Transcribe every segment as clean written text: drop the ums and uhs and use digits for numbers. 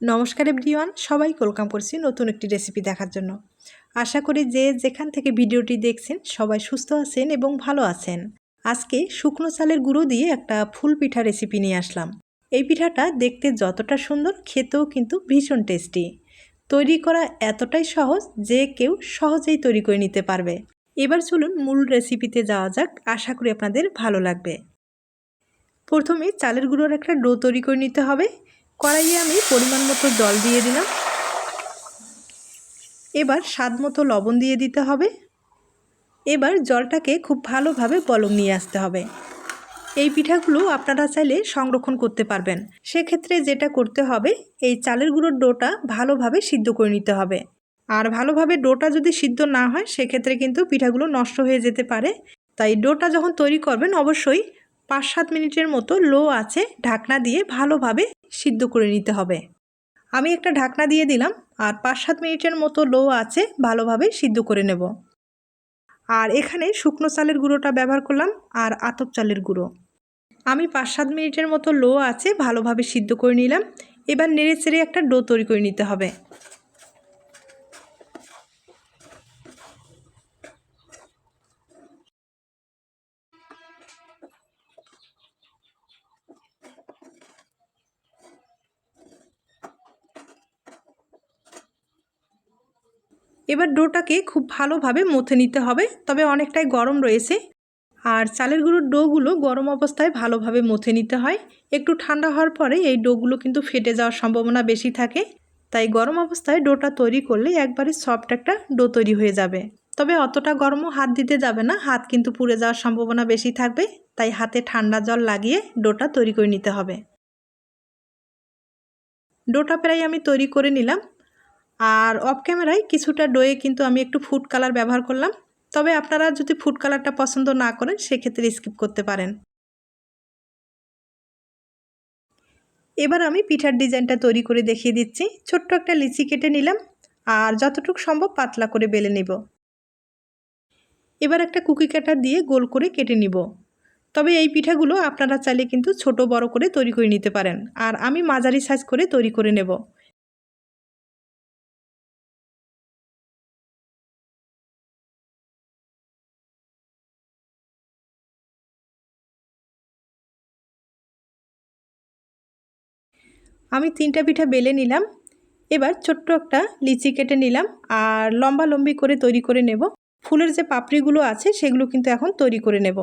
নমস্কার এভরিওয়ান, সবাই ওয়েলকাম করছি নতুন একটি রেসিপি দেখার জন্য। আশা করি যে যেখান থেকে ভিডিওটি দেখছেন সবাই সুস্থ আছেন এবং ভালো আছেন। আজকে শুকনো চালের গুঁড়ো দিয়ে একটা ফুল পিঠা রেসিপি নিয়ে আসলাম। এই পিঠাটা দেখতে যতটা সুন্দর, খেতেও কিন্তু ভীষণ টেস্টি। তৈরি করা এতটাই সহজ যে কেউ সহজেই তৈরি করে নিতে পারবে। এবার চলুন মূল রেসিপিতে যাওয়া যাক, আশা করি আপনাদের ভালো লাগবে। প্রথমে চালের গুঁড়োর একটা ডো তৈরি করে নিতে হবে। কড়াইয়ে আমি পরিমাণ মতো জল দিয়ে দিলাম। এবার স্বাদ মতো লবণ দিয়ে দিতে হবে। এবার জলটাকে খুব ভালোভাবে বলক নিয়ে আসতে হবে। এই পিঠাগুলো আপনারা চাইলে সংরক্ষণ করতে পারবেন। সেক্ষেত্রে যেটা করতে হবে, এই চালের গুঁড়োর ডোটা ভালোভাবে সিদ্ধ করে নিতে হবে। আর ভালোভাবে ডোটা যদি সিদ্ধ না হয় সেক্ষেত্রে কিন্তু পিঠাগুলো নষ্ট হয়ে যেতে পারে। তাই ডোটা যখন তৈরি করবেন অবশ্যই 5-7 মিনিটের মতো লো আঁচে ঢাকনা দিয়ে ভালোভাবে সিদ্ধ করে নিতে হবে। আমি একটা ঢাকনা দিয়ে দিলাম আর 5-7 মিনিটের মতো লো আঁচে ভালোভাবে সিদ্ধ করে নেব। আর এখানে শুকনো চালের গুঁড়োটা ব্যবহার করলাম আর আতপ চালের গুঁড়ো। আমি 5-7 মিনিটের মতো লো আঁচে ভালোভাবে সিদ্ধ করে নিলাম। এবার নেড়ে চেড়ে একটা ডো তৈরি করে নিতে হবে। এবার ডোটাকে খুব ভালোভাবে মথে নিতে হবে, তবে অনেকটাই গরম রয়েছে। আর চালের গুঁড়োর ডোগুলো গরম অবস্থায় ভালোভাবে মথে নিতে হয়। একটু ঠান্ডা হওয়ার পরে এই ডোগুলো কিন্তু ফেটে যাওয়ার সম্ভাবনা বেশি থাকে। তাই গরম অবস্থায় ডোটা তৈরি করলে একবারে সফট একটা ডো তৈরি হয়ে যাবে। তবে অতটা গরমও হাত দিতে যাবে না, হাত কিন্তু পুড়ে যাওয়ার সম্ভাবনা বেশি থাকবে। তাই হাতে ঠান্ডা জল লাগিয়ে ডোটা তৈরি করে নিতে হবে। ডোটা প্রায় আমি তৈরি করে নিলাম। আর অফ ক্যামেরায় কিছুটা ডোয়ে কিন্তু আমি একটু ফুড কালার ব্যবহার করলাম। তবে আপনারা যদি ফুড কালারটা পছন্দ না করেন সেক্ষেত্রে স্কিপ করতে পারেন। এবার আমি পিঠার ডিজাইনটা তৈরি করে দেখিয়ে দিচ্ছি। ছোট্ট একটা লিচি কেটে নিলাম আর যতটুকু সম্ভব পাতলা করে বেলে নেব। এবার একটা কুকি কাটার দিয়ে গোল করে কেটে নিব। তবে এই পিঠাগুলো আপনারা চাইলে কিন্তু ছোট বড় করে তৈরি করে নিতে পারেন। আর আমি মাঝারি সাইজ করে তৈরি করে নেব। আমি 3টা পিঠা বেলে নিলাম। এবার ছোট্ট একটা লিচি কেটে নিলাম আর লম্বা লম্বি করে তৈরি করে নেব। ফুলের যে পাপড়িগুলো আছে সেগুলো কিন্তু এখন তৈরি করে নেব।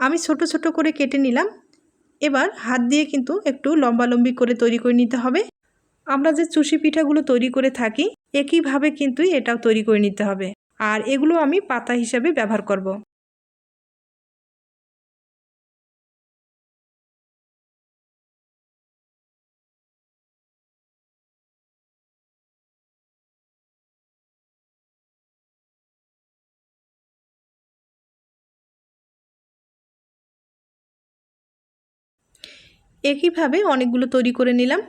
আমি ছোট ছোট করে কেটে নিলাম। এবার হাত দিয়ে কিন্তু একটু লম্বা লম্বি করে তৈরি করে নিতে হবে। আমরা যে চুষি পিঠাগুলো তৈরি করে থাকি একইভাবে কিন্তু এটাও তৈরি করে নিতে হবে। আর এগুলো আমি পাতা হিসাবে ব্যবহার করব। একইভাবে অনেকগুলো তৈরি করে নিলাম।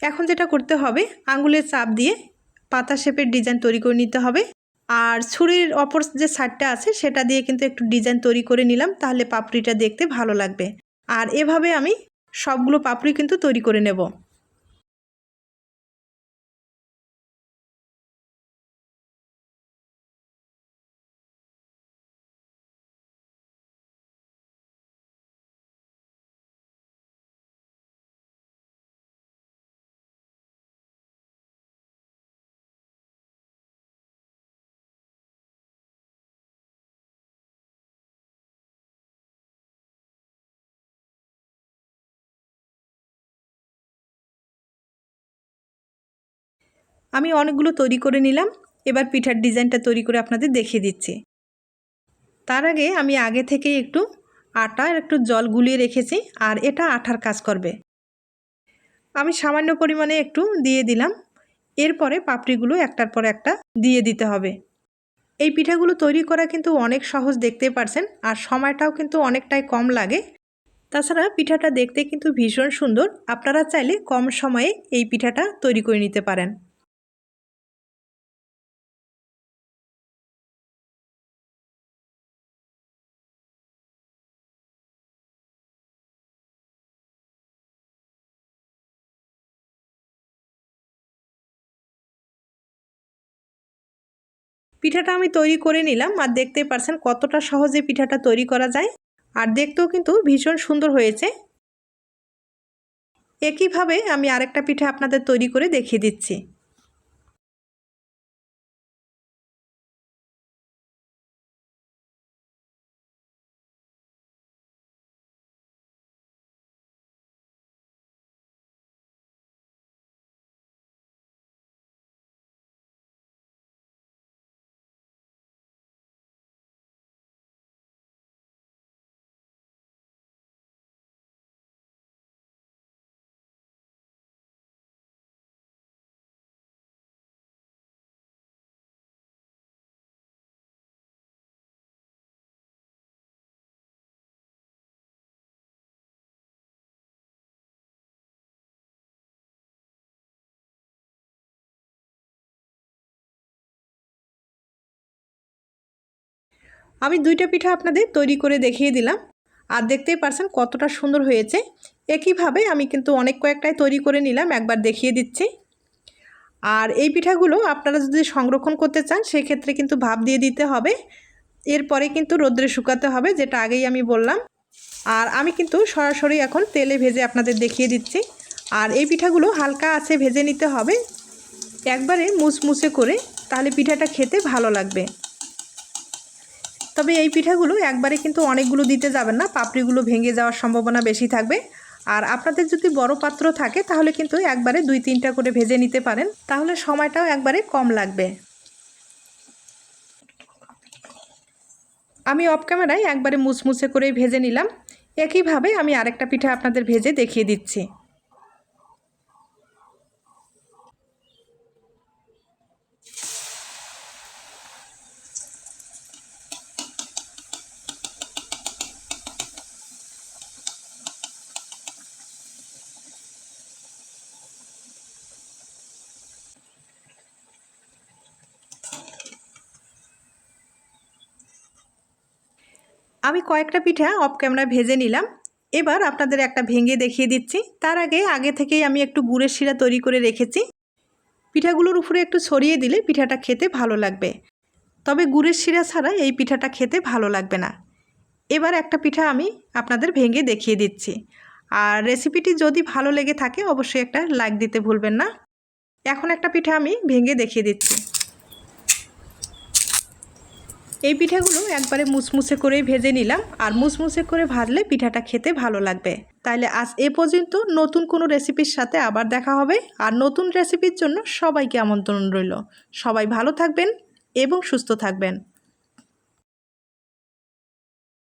এখন যেটা করতে হবে, আঙুলের চাপ দিয়ে পাতা শেপের ডিজাইন তৈরি করে নিতে হবে। আর ছুরির অপর যে সাইডটা আছে সেটা দিয়ে কিন্তু একটু ডিজাইন তৈরি করে নিলাম, তাহলে পাপড়িটা দেখতে ভালো লাগবে। আর এভাবে আমি সবগুলো পাপড়ি কিন্তু তৈরি করে নেব। আমি অনেকগুলো তৈরি করে নিলাম। এবার পিঠার ডিজাইনটা তৈরি করে আপনাদের দেখিয়ে দিচ্ছি। তার আগে থেকে একটু আটা আর একটু জল গুলিয়ে রেখেছি, আর এটা আঠার কাজ করবে। আমি সামান্য পরিমাণে একটু দিয়ে দিলাম। এরপরে পাপড়িগুলো একটার পর একটা দিয়ে দিতে হবে। এই পিঠাগুলো তৈরি করা কিন্তু অনেক সহজ, দেখতেই পারছেন, আর সময়টাও কিন্তু অনেকটাই কম লাগে। তাছাড়া পিঠাটা দেখতে কিন্তু ভীষণ সুন্দর। আপনারা চাইলে কম সময়ে এই পিঠাটা তৈরি করে নিতে পারেন। পিঠাটা আমি তৈরি করে নিলাম আর দেখতেই পারছেন কতটা সহজে পিঠাটা তৈরি করা যায় আর দেখতেও কিন্তু ভীষণ সুন্দর হয়েছে। একইভাবে আমি আরেকটা পিঠা আপনাদের তৈরি করে দেখিয়ে দিচ্ছি। আমি দুইটা পিঠা আপনাদের তৈরি করে দেখিয়ে দিলাম আর দেখতেই পারছেন কতটা সুন্দর হয়েছে। একইভাবে আমি কিন্তু অনেক কয়েকটাই তৈরি করে নিলাম, একবার দেখিয়ে দিচ্ছি। আর এই পিঠাগুলো আপনারা যদি সংরক্ষণ করতে চান সেক্ষেত্রে কিন্তু ভাপ দিয়ে দিতে হবে, এরপরে কিন্তু রোদ্রে শুকাতে হবে, যেটা আগেই আমি বললাম। আর আমি কিন্তু সরাসরি এখন তেলে ভেজে আপনাদের দেখিয়ে দিচ্ছি। আর এই পিঠাগুলো হালকা আছে ভেজে নিতে হবে, একবারে মুচমুচে করে, তাহলে পিঠাটা খেতে ভালো লাগবে। তবে এই পিঠাগুলো একবারে কিন্তু অনেকগুলো দিতে যাবেন না, পাপড়িগুলো ভেঙে যাওয়ার সম্ভাবনা বেশি থাকবে। আর আপনাদের যদি বড় পাত্র থাকে তাহলে কিন্তু একবারে 2-3টা করে ভেজে নিতে পারেন, তাহলে সময়টাও একবারে কম লাগবে। আমি অফ ক্যামেরায় একবারে মুচমুচে করে ভেজে নিলাম। একইভাবে আমি আরেকটা পিঠা আপনাদের ভেজে দেখিয়ে দিচ্ছি। আমি কয়েকটা পিঠা অফ ক্যামেরায় ভেজে নিলাম, এবার আপনাদের একটা ভেঙে দেখিয়ে দিচ্ছি। তার আগে থেকেই আমি একটু গুড়ের শিরা তৈরি করে রেখেছি, পিঠাগুলোর উপরে একটু ছড়িয়ে দিলে পিঠাটা খেতে ভালো লাগবে। তবে গুড়ের শিরা ছাড়া এই পিঠাটা খেতে ভালো লাগবে না। এবার একটা পিঠা আমি আপনাদের ভেঙে দেখিয়ে দিচ্ছি। আর রেসিপিটি যদি ভালো লেগে থাকে অবশ্যই একটা লাইক দিতে ভুলবেন না। এখন একটা পিঠা আমি ভেঙে দেখিয়ে দিচ্ছি। এই পিঠাগুলো একবারে মুচমুচে করেই ভেজে নিলাম, আর মুচমুচে করে ভাজলে পিঠাটা খেতে ভালো লাগবে। তাইলে আজ এ পর্যন্ত, নতুন কোনো রেসিপির সাথে আবার দেখা হবে। আর নতুন রেসিপির জন্য সবাইকে আমন্ত্রণ রইল। সবাই ভালো থাকবেন এবং সুস্থ থাকবেন।